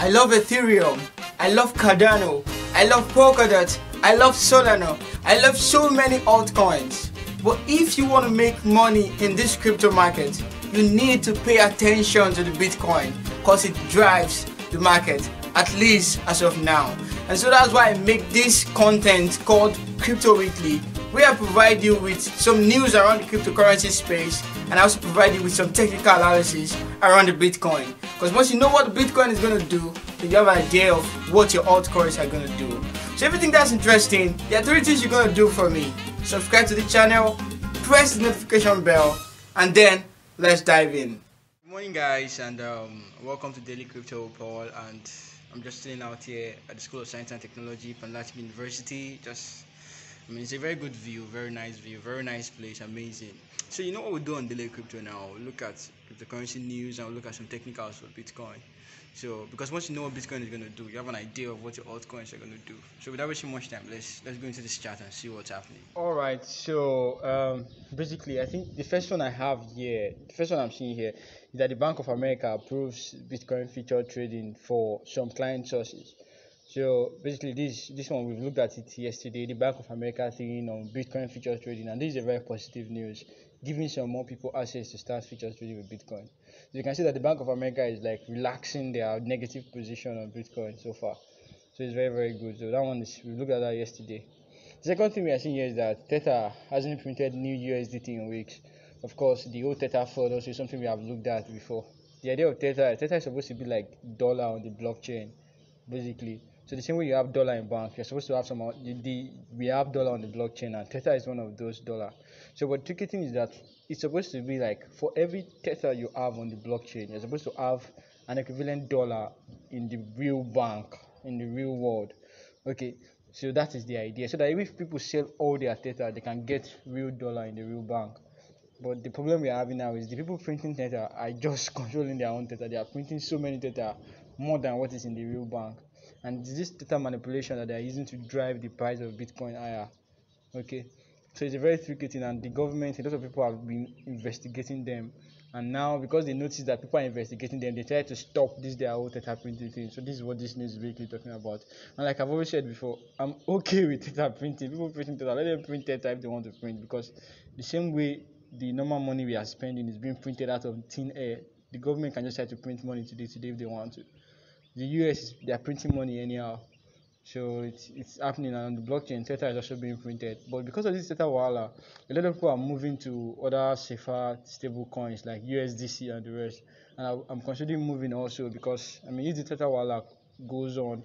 I love Ethereum, I love Cardano, I love Polkadot, I love Solana, I love so many altcoins. But if you want to make money in this crypto market, you need to pay attention to the Bitcoin because it drives the market, at least as of now. And so that's why I make this content called Crypto Weekly, where I provide you with some news around the cryptocurrency space, and I also provide you with some technical analysis around the Bitcoin. Because once you know what the Bitcoin is going to do, then you have an idea of what your altcoins are going to do. So everything that's interesting, there are 3 things you're going to do for me. Subscribe to the channel, press the notification bell, and then let's dive in. Good morning guys, and welcome to Daily Crypto with Paul. And I'm just chilling out here at the School of Science and Technology, Panlati University. It's a very good view, very nice view, very nice place, amazing. So you know what we do on Daily Crypto now? We look at cryptocurrency news and we look at some technicals for Bitcoin. So because once you know what Bitcoin is going to do, you have an idea of what your altcoins are going to do. So without wasting much time, let's go into this chat and see what's happening. All right. So basically, I think the first one I'm seeing here is that the Bank of America approves Bitcoin future trading for some client sources. So basically, this one we've looked at it yesterday. The Bank of America thing on Bitcoin futures trading, and this is a very positive news, giving some more people access to start futures trading with Bitcoin. So you can see that the Bank of America is like relaxing their negative position on Bitcoin so far. So it's very, very good. So that one is, we looked at that yesterday. The second thing we are seeing here is that Tether hasn't printed new USDT in weeks. Of course, the old Tether fraud also is something we have looked at before. The idea of Tether is supposed to be like dollar on the blockchain, basically. So the same way you have dollar in bank, you're supposed to have we have dollar on the blockchain, and Tether is one of those dollar. So what tricky thing is that it's supposed to be like for every Tether you have on the blockchain, you're supposed to have an equivalent dollar in the real bank, in the real world. Okay, so that is the idea. So that if people sell all their Tether, they can get real dollar in the real bank. But the problem we are having now is the people printing Tether are just controlling their own Tether. They are printing so many Tether, more than what is in the real bank. And this Tether manipulation that they are using to drive the price of Bitcoin higher. Okay, so it's a very tricky thing, and the government, a lot of people have been investigating them. And now, because they notice that people are investigating them, they try to stop their whole Tether printing thing. So this is what this news is basically talking about. And like I've always said before, I'm okay with Tether printing. People printing Tether, let them print Tether if they want to print, because the same way the normal money we are spending is being printed out of thin air, the government can just try to print money today if they want to. The US, they are printing money anyhow, so it's happening. And on the blockchain, Tether is also being printed. But because of this Tether wala, a lot of people are moving to other safer stable coins like USDC and the rest. And I'm considering moving also, because if the Tether wala goes on,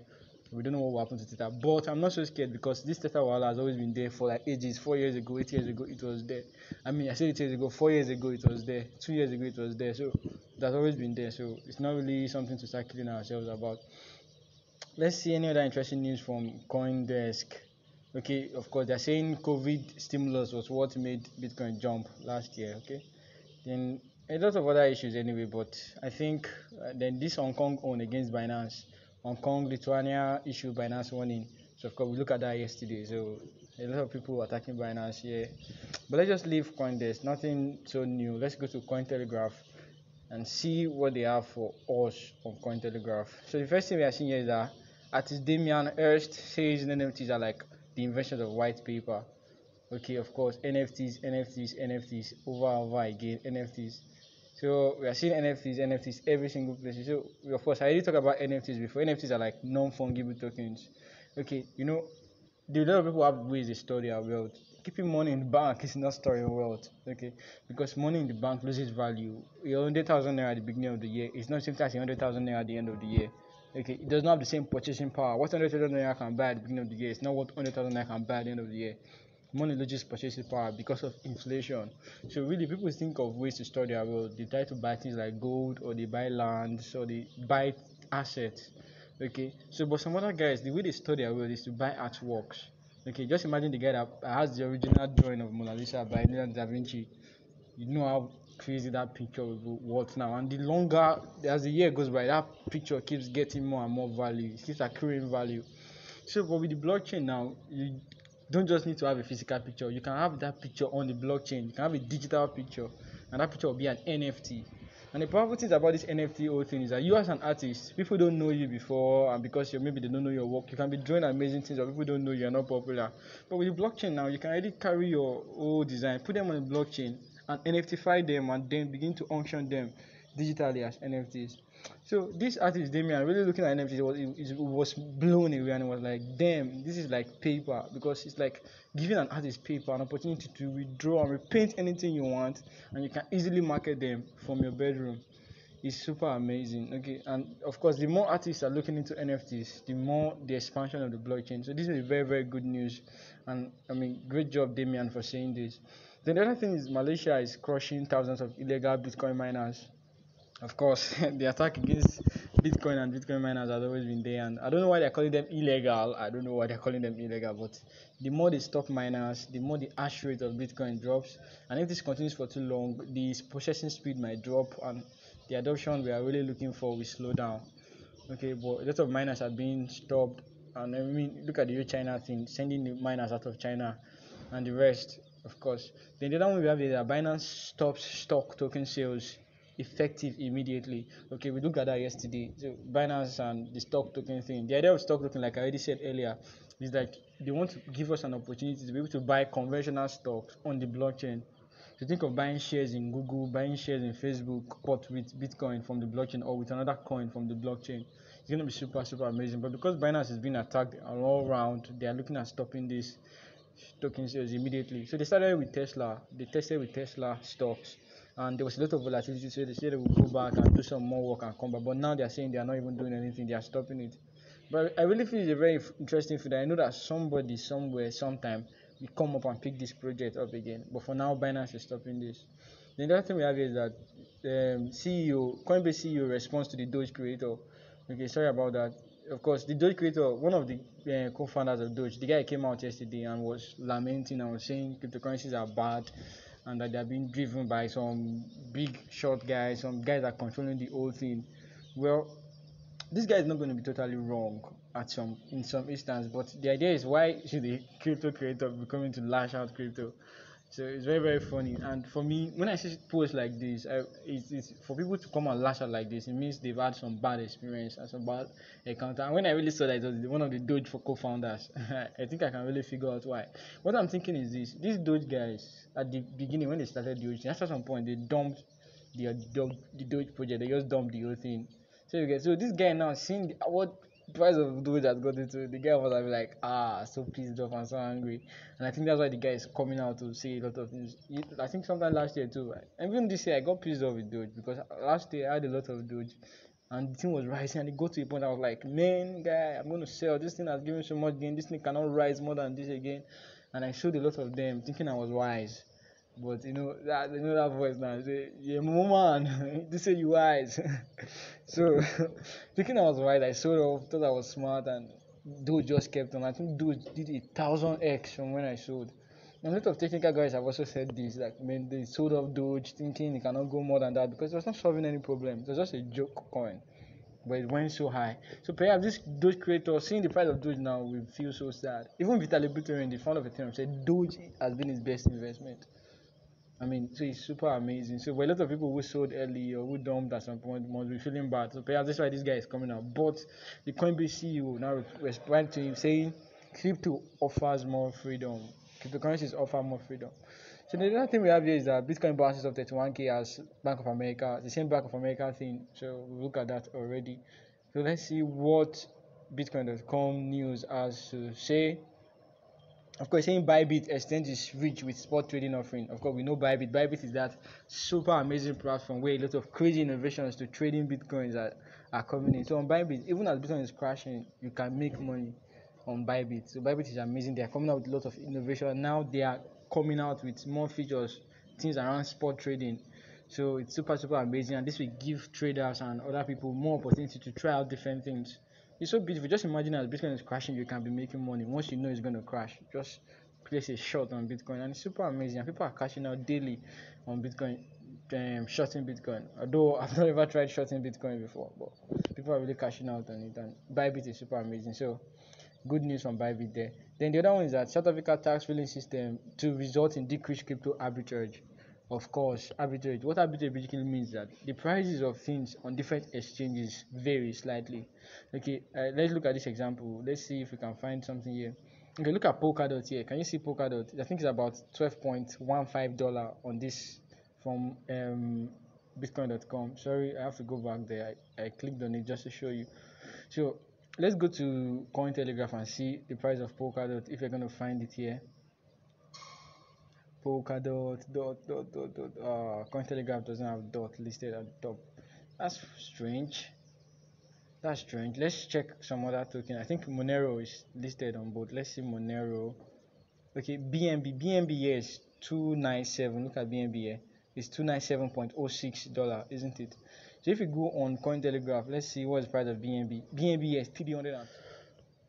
we don't know what will happen to Tether. But I'm not so scared, because this Tether wala has always been there for like ages. 4 years ago, 8 years ago, it was there. I said 8 years ago, 4 years ago, it was there. 2 years ago, it was there. So that's always been there. So it's not really something to start killing ourselves about. Let's see any other interesting news from CoinDesk. Okay, of course, they're saying COVID stimulus was what made Bitcoin jump last year. Okay, then a lot of other issues anyway, but I think then this Hong Kong own against Binance. Hong Kong, Lithuania issued Binance warning. So of course we looked at that yesterday. So a lot of people attacking Binance here. But let's just leave CoinDesk. Nothing so new. Let's go to Cointelegraph and see what they have for us on Cointelegraph. So the first thing we are seeing here is that artist Damian Hirst says NFTs are like the invention of white paper. Okay, of course, NFTs, over again, NFTs. So we are seeing NFTs every single place. So of course, I already talked about NFTs before. NFTs are like non-fungible tokens. Okay, a lot of people have ways they store their wealth. Keeping money in the bank is not storing wealth. Okay, because money in the bank loses value. 100,000 naira at the beginning of the year is not the same as 100,000 naira at the end of the year. Okay, it does not have the same purchasing power. What 100,000 naira can buy at the beginning of the year is not what 100,000 naira can buy at the end of the year. Money loses purchasing power because of inflation. So really, people think of ways to store their wealth. They try to buy things like gold, or they buy land, or they buy assets. Okay, so but some other guys, the way they store their wealth is to buy artworks. Okay, just imagine the guy that has the original drawing of Mona Lisa by Leonardo da Vinci. You know how crazy that picture will be worth now, and the longer as the year goes by, that picture keeps getting more and more value. It keeps accruing value. So but with the blockchain now, you don't just need to have a physical picture. You can have that picture on the blockchain. You can have a digital picture, and that picture will be an NFT. And the powerful things about this NFT whole thing is that you as an artist, people don't know you before, and because you maybe they don't know your work, you can be doing amazing things, or people don't know you're not popular. But with the blockchain now, you can already carry your whole design, put them on the blockchain, and NFTify them, and then begin to auction them digitally as NFTs. So this artist Damian really looking at NFTs, it was blown away, and it was like, damn, this is like paper, because it's like giving an artist paper, an opportunity to withdraw and repaint anything you want, and you can easily market them from your bedroom. It's super amazing. Okay, and of course, the more artists are looking into NFTs, the more the expansion of the blockchain. So this is a very, very good news, and I mean, great job, Damian, for saying this. Then the other thing is Malaysia is crushing thousands of illegal Bitcoin miners. Of course, the attack against Bitcoin and Bitcoin miners has always been there, and I don't know why they're calling them illegal. I don't know why they're calling them illegal, but the more they stop miners, the more the hash rate of Bitcoin drops, and if this continues for too long, the processing speed might drop, and the adoption we are really looking for will slow down. Okay, but a lot of miners are being stopped, and I mean, look at the whole China thing, sending the miners out of China, and the rest, of course. Then the other one we have is that Binance stops stock token sales effective immediately. Okay, we looked at that yesterday. So Binance and the stock token thing. The idea of stock token, like I already said earlier, is that they want to give us an opportunity to be able to buy conventional stocks on the blockchain. So think of buying shares in Google, buying shares in Facebook, but with Bitcoin from the blockchain or with another coin from the blockchain. It's gonna be super, super amazing. But because Binance is being attacked all around, they are looking at stopping this token sales immediately. So they started with Tesla. They tested with Tesla stocks, and there was a lot of volatility. So they said they will go back and do some more work and come back. But now they are saying they are not even doing anything. They are stopping it. But I really feel it's a very interesting field. I know that somebody somewhere sometime will come up and pick this project up again. But for now, Binance is stopping this. The other thing we have is that CEO, Coinbase CEO responds to the Doge creator. Okay, sorry about that. Of course, the Doge creator, one of the co-founders of Doge, the guy came out yesterday and was lamenting and was saying cryptocurrencies are bad, and that they are being driven by some big short guys, some guys that are controlling the whole thing. Well, this guy is not going to be totally wrong at some in some instance, but the idea is, why should the crypto creator be coming to lash out crypto? So it's very, very funny. And for me, when I see posts like this, it's for people to come and lash out like this. It means they've had some bad experience and some bad encounter. And when I really saw that it was one of the Doge for co-founders, I think I can really figure out why. What I'm thinking is this: these Doge guys at the beginning, when they started Doge, after some point they dumped the Doge project. They just dumped the whole thing. So you get, so this guy now seeing what price of Doge has got into, the guy was like, so pissed off and so angry. And I think that's why the guy is coming out to say a lot of things. I think sometime last year too, right? And even this year I got pissed off with Doge, because last year I had a lot of Doge and the thing was rising, and it got to a point I was like, man, guy, I'm going to sell. This thing has given so much gain. This thing cannot rise more than this again. And I showed a lot of them thinking I was wise. But that voice now say, yeah, man, this say you wise. So thinking I was wise, I sort of thought I was smart, and dude just kept on. I think dude did 1,000x from when I sold. And a lot of technical guys have also said this, like, man, they sold off Doge thinking it cannot go more than that, because it was not solving any problem. It was just a joke coin, but it went so high. So perhaps this Doge creator, seeing the price of Doge now, will feel so sad. Even Vitaly Buterin, the founder of Ethereum, said Doge has been his best investment. I mean, so it's super amazing. So, but a lot of people who sold early or who dumped at some point must be feeling bad. So, perhaps that's why this guy is coming out. But the Coinbase CEO now responded to him saying, crypto offers more freedom. Cryptocurrencies offer more freedom. So, the other thing we have here is that Bitcoin balances of 31K as Bank of America, the same Bank of America thing. So, we look at that already. So, let's see what Bitcoin.com news has to say. Of course, saying Bybit extends its reach with spot trading offering. Of course, we know Bybit. Bybit is that super amazing platform where a lot of crazy innovations to trading bitcoins are coming in. So on Bybit, even as Bitcoin is crashing, you can make money on Bybit. So Bybit is amazing. They are coming out with a lot of innovation. Now they are coming out with more features, things around spot trading. So it's super, super amazing. And this will give traders and other people more opportunity to try out different things. It's so beautiful. Just imagine as Bitcoin is crashing, you can be making money. Once you know it's going to crash, just place a short on Bitcoin, and it's super amazing. And people are cashing out daily on Bitcoin, shorting Bitcoin. Although I've not ever tried shorting Bitcoin before, but people are really cashing out on it. And Bybit is super amazing. So good news from Bybit there. Then the other one is that South Africa tax filing system to result in decreased crypto arbitrage. Of course, arbitrage. What arbitrage basically means is that the prices of things on different exchanges vary slightly. Okay, let's look at this example. Let's see if we can find something here. Okay, look at Polkadot here. Can you see Polkadot? I think it's about $12.15 on this from Bitcoin.com. Sorry, I have to go back there. I clicked on it just to show you. So let's go to Cointelegraph and see the price of Polkadot if you're going to find it here. Polkadot dot. Cointelegraph doesn't have dot listed at the top. That's strange. That's strange. Let's check some other token. I think Monero is listed on both. Let's see Monero. Okay, BNB here is 297. Look at BNB here. It's $297.06, isn't it? So if you go on Cointelegraph, let's see what's the price of BNB. BNB is 300.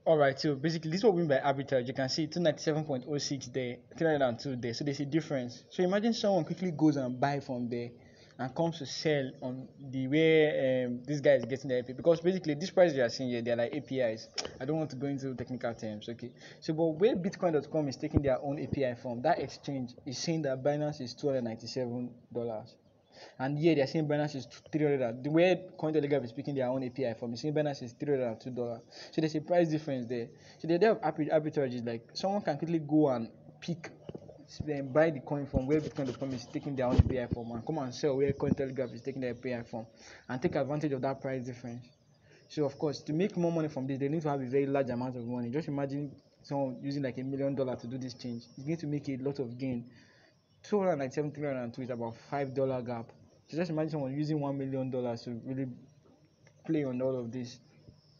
Alright, so basically this is what we mean by arbitrage. You can see 297.06 there, 302 there. So there's a difference. So imagine someone quickly goes and buy from there and comes to sell on the way this guy is getting the API. Because basically this price you are seeing here, they're like APIs. I don't want to go into technical terms, okay? So but where Bitcoin.com is taking their own API from, that exchange is saying that Binance is $297. And here they are saying Binance is 300. The way Cointelegraph is picking their own API from, saying Binance is $302. So there's a price difference there. So the idea of arbitrage is like someone can quickly go and pick, then buy the coin from where Bitcoin.com is taking their own API from, and come and sell where Cointelegraph is taking their API from, and take advantage of that price difference. So of course, to make more money from this, they need to have a very large amount of money. Just imagine someone using like $1 million to do this change. It's going to make a lot of gain. 297, 302 is about $5 gap. So just imagine someone using $1 million to really play on all of this.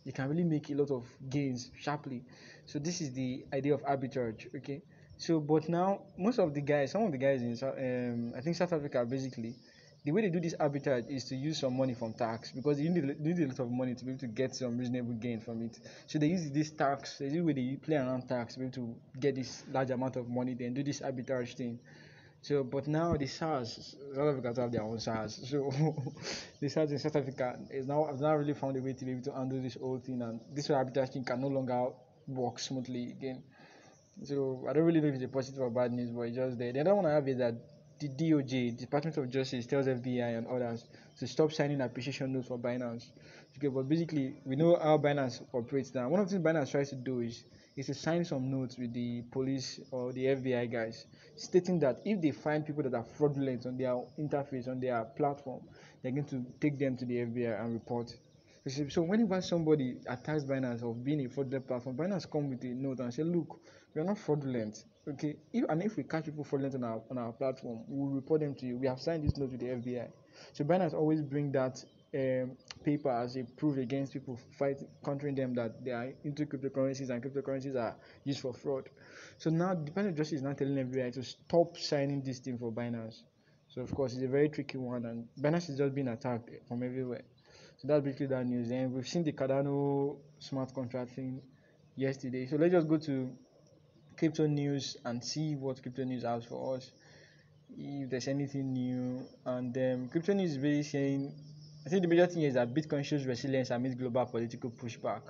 You can really make a lot of gains sharply. So this is the idea of arbitrage. Okay. So but now most of the guys, some of the guys in I think South Africa, basically the way they do this arbitrage is to use some money from tax, because you need a lot of money to be able to get some reasonable gain from it. So they use this tax, they use where they play around tax to be able to get this large amount of money, then do this arbitrage thing. So, but now the SARS, South Africa have their own SARS. So, the SARS in South Africa is now have now really found a way to be able to handle this whole thing, and this arbitrage thing can no longer work smoothly again. So, I don't really know if it's a positive or bad news, but it's just there. The other one I have is that the DOJ, Department of Justice, tells FBI and others to stop signing appreciation notes for Binance. Okay, but basically, we know how Binance operates now. One of the things Binance tries to do is to sign some notes with the police or the FBI guys, stating that if they find people that are fraudulent on their interface, on their platform, they're going to take them to the FBI and report. So whenever somebody attacks Binance of being a fraudulent platform, Binance come with a note and say, look, we are not fraudulent. Okay, if we catch people fraudulent on our platform, we will report them to you. We have signed this note with the FBI. So Binance always bring that paper as a proof against people countering them that they are into cryptocurrencies and cryptocurrencies are used for fraud. So now the Department of Justice is now telling FBI to stop signing this thing for Binance. So of course it's a very tricky one, and Binance is just being attacked from everywhere. So that's basically that news. And we've seen the Cardano smart contract thing yesterday. So let's just go to crypto news and see what crypto news has for us, if there's anything new. And crypto news is really saying, I think the major thing is that Bitcoin shows resilience amid global political pushback.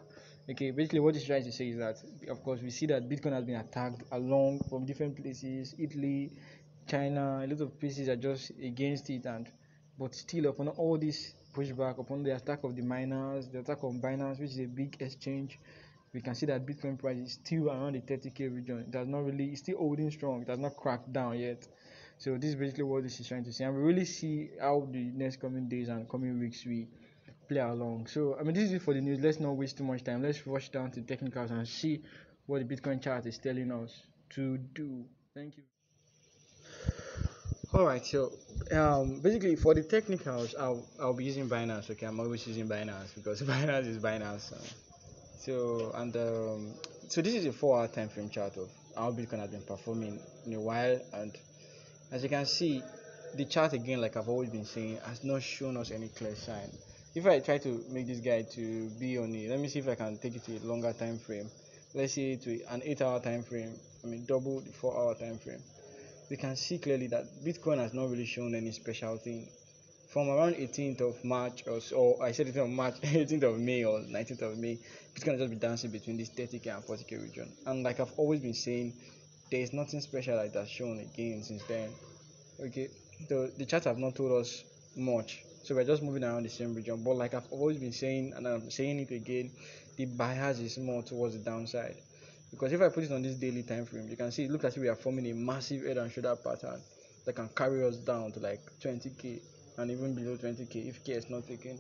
Okay, basically what it's trying to say is that, of course, we see that Bitcoin has been attacked along from different places, Italy, China, a lot of places are just against it, but still upon all this pushback, upon the attack of the miners, the attack of Binance, which is a big exchange, we can see that Bitcoin price is still around the 30k region. It has not really, it's still holding strong. It has not cracked down yet. So this is basically what this is trying to say, and we really see how the next coming days and coming weeks we play along. So I mean, this is it for the news. Let's not waste too much time. Let's rush down to technicals and see what the Bitcoin chart is telling us to do. Thank you. All right, so basically for the technicals, I'll be using Binance. Okay, I'm always using Binance because Binance is Binance. So this is a 4-hour time frame chart of how Bitcoin has been performing in a while, and as you can see, the chart again, like I've always been saying, has not shown us any clear sign. If I try to make this guy to be on it, let me see if I can take it to a longer time frame. Let's say to an 8-hour time frame. I mean double the 4-hour time frame. We can see clearly that Bitcoin has not really shown any special thing. From around 18th of March or so, or I said 18th of March, 18th of May or 19th of May, Bitcoin has just been dancing between this 30k and 40k region. And like I've always been saying, there is nothing special like that shown again since then. Okay, The charts have not told us much, so we're just moving around the same region. But like I've always been saying, and I'm saying it again, the bias is more towards the downside. Because if I put it on this daily time frame, you can see it looks as if we are forming a massive head and shoulder pattern that can carry us down to like 20k and even below 20k if care is not taken.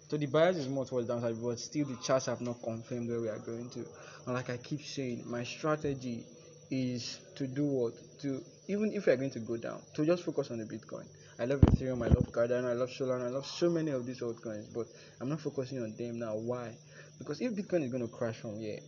So the bias is more towards downside, but still the charts have not confirmed where we are going to. And like I keep saying, my strategy is to do what? To even if we are going to go down, to just focus on the Bitcoin. I love Ethereum, I love Cardano, I love Solana, I love so many of these altcoins, but I'm not focusing on them now. Why? Because if Bitcoin is going to crash from here,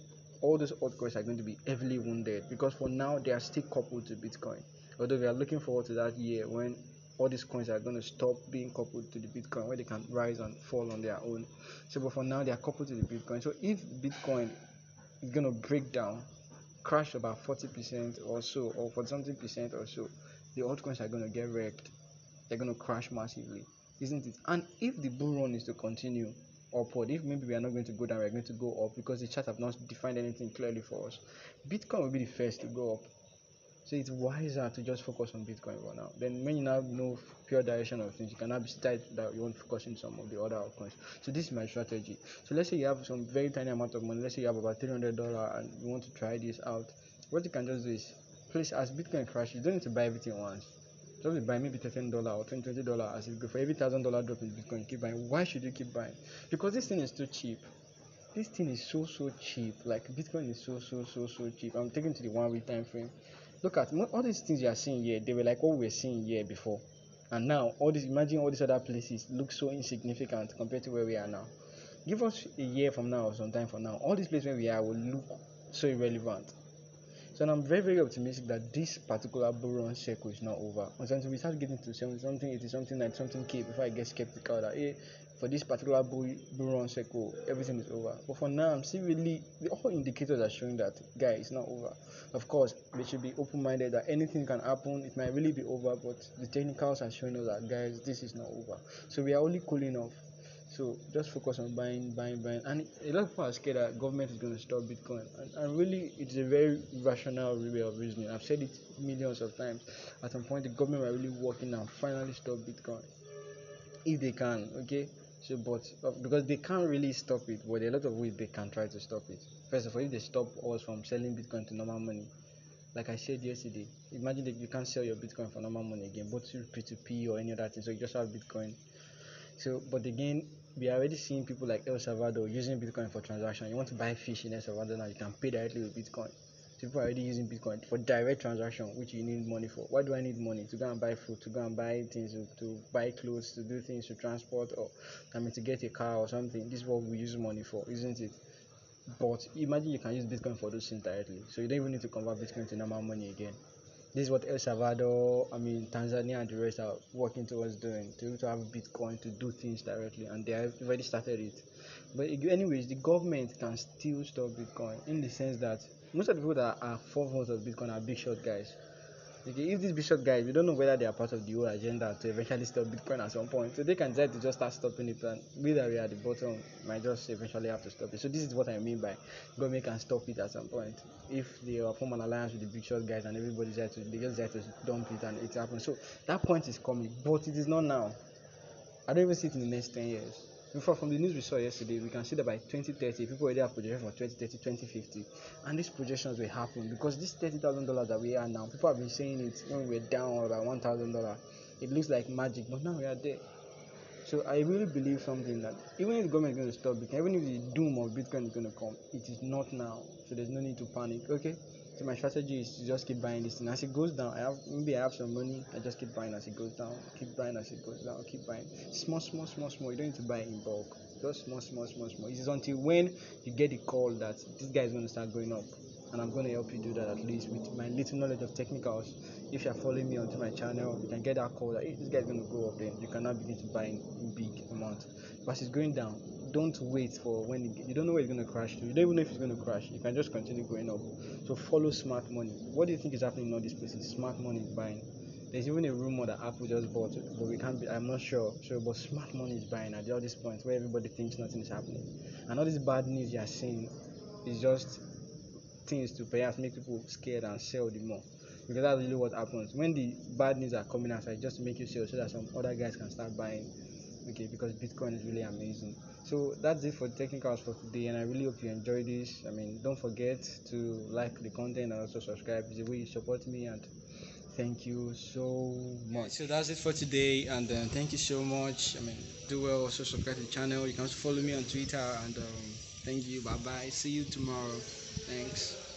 all those altcoins are going to be heavily wounded because for now they are still coupled to Bitcoin. Although we are looking forward to that year when all these coins are going to stop being coupled to the Bitcoin, where they can rise and fall on their own. So, but for now they are coupled to the Bitcoin. So if Bitcoin is going to break down, crash about 40% or so, or for something percent or so, the altcoins are going to get wrecked. They're going to crash massively, isn't it? And if the bull run is to continue upward, if maybe we are not going to go down, we are going to go up because the chart have not defined anything clearly for us, Bitcoin will be the first to go up. So it's wiser to just focus on Bitcoin for now. Then when you now know pure direction of things, you can now decide that you want to focus on some of the other altcoins. So this is my strategy. So let's say you have some very tiny amount of money. Let's say you have about $300 and you want to try this out. What you can just do is, please, as Bitcoin crashes, you don't need to buy everything once. Just buy maybe $13 or $20 as it go. For every $1,000 drop in Bitcoin, keep buying. Why should you keep buying? Because this thing is too cheap. This thing is so cheap. Like Bitcoin is so cheap. I'm taking to the 1 week time frame. Look at all these things you are seeing here. They were like what we were seeing here before, and now all this. Imagine all these other places look so insignificant compared to where we are now. Give us a year from now or some time from now, all these places where we are will look so irrelevant. So I'm very optimistic that this particular bull run cycle is not over. Until we start getting to 70 something, 80 something, 90 something K before I get skeptical that hey, for this particular bull run cycle, everything is over. But for now, I'm still really, the all indicators are showing that guy it's not over. Of course, we should be open-minded that anything can happen. It might really be over, but the technicals are showing us that guys, this is not over. So we are only cooling off. So just focus on buying. And a lot of people are scared that government is going to stop Bitcoin. And really, it's a very rational way of reasoning. I've said it millions of times. At some point, the government are really working and finally stop Bitcoin. If they can, okay? So, but because they can't really stop it, but there are a lot of ways they can try to stop it. First of all, if they stop us from selling Bitcoin to normal money, like I said yesterday, imagine that you can't sell your Bitcoin for normal money again, both through P2P or any other thing. So you just have Bitcoin. So, but again, we are already seeing people like El Salvador using Bitcoin for transaction. You want to buy fish in El Salvador now, you can pay directly with Bitcoin. So people are already using Bitcoin for direct transaction, which you need money for. Why do I need money? To go and buy food, to go and buy things, to buy clothes, to do things, to transport, or to get a car or something. This is what we use money for, isn't it? But imagine you can use Bitcoin for those things directly. So you don't even need to convert Bitcoin to normal money again. This is what El Salvador, Tanzania and the rest are working towards doing, to have Bitcoin to do things directly, and they have already started it. But anyways, the government can still stop Bitcoin in the sense that most of the people that are foremost of Bitcoin are big short guys. Okay, if these bishop guys, we don't know whether they are part of the whole agenda to eventually stop Bitcoin at some point. So they can decide to just start stopping it, and we that we are at the bottom might just eventually have to stop it. So this is what I mean by government can stop it at some point. If they form an alliance with the big shot guys and everybody decide to, they just decide to dump it and it happens. So that point is coming, but it is not now. I don't even see it in the next 10 years. Before, from the news we saw yesterday, we can see that by 2030, people already have projections for 2030, 2050. And these projections will happen because this $30,000 that we are now, people have been saying it when we were down about $1,000. It looks like magic, but now we are there. So I really believe something that even if the government is going to stop Bitcoin, even if the doom of Bitcoin is going to come, it is not now. So there's no need to panic. Okay. So my strategy is to just keep buying this thing. As it goes down, I have some money. I just keep buying as it goes down. Keep buying as it goes down. Keep buying. Small. You don't need to buy in bulk. Just small. It is until when you get the call that this guy is going to start going up, and I'm going to help you do that at least with my little knowledge of technicals. If you're following me onto my channel, you can get that call that hey, this guy's going to go up. Then you can now begin to buy in big amount. But it's going down. Don't wait for when you don't know where it's going to crash to. You don't even know if it's going to crash. You can just continue going up. So follow smart money. What do you think is happening in all these places? Smart money is buying. There's even a rumor that Apple just bought it, but we can't be. I'm not sure. So, but smart money is buying at all these points where everybody thinks nothing is happening, and all this bad news you are seeing is just things to perhaps make people scared and sell the more. because that's really what happens when the bad news are coming outside, just to make you sell so that some other guys can start buying. Okay, because Bitcoin is really amazing. So that's it for technicals for today, and I really hope you enjoyed this. I mean, don't forget to like the content and also subscribe. It's the way you support me, and thank you so much. So that's it for today, and thank you so much. I mean, do well, also subscribe to the channel. You can also follow me on Twitter, and thank you. Bye bye. See you tomorrow. Thanks.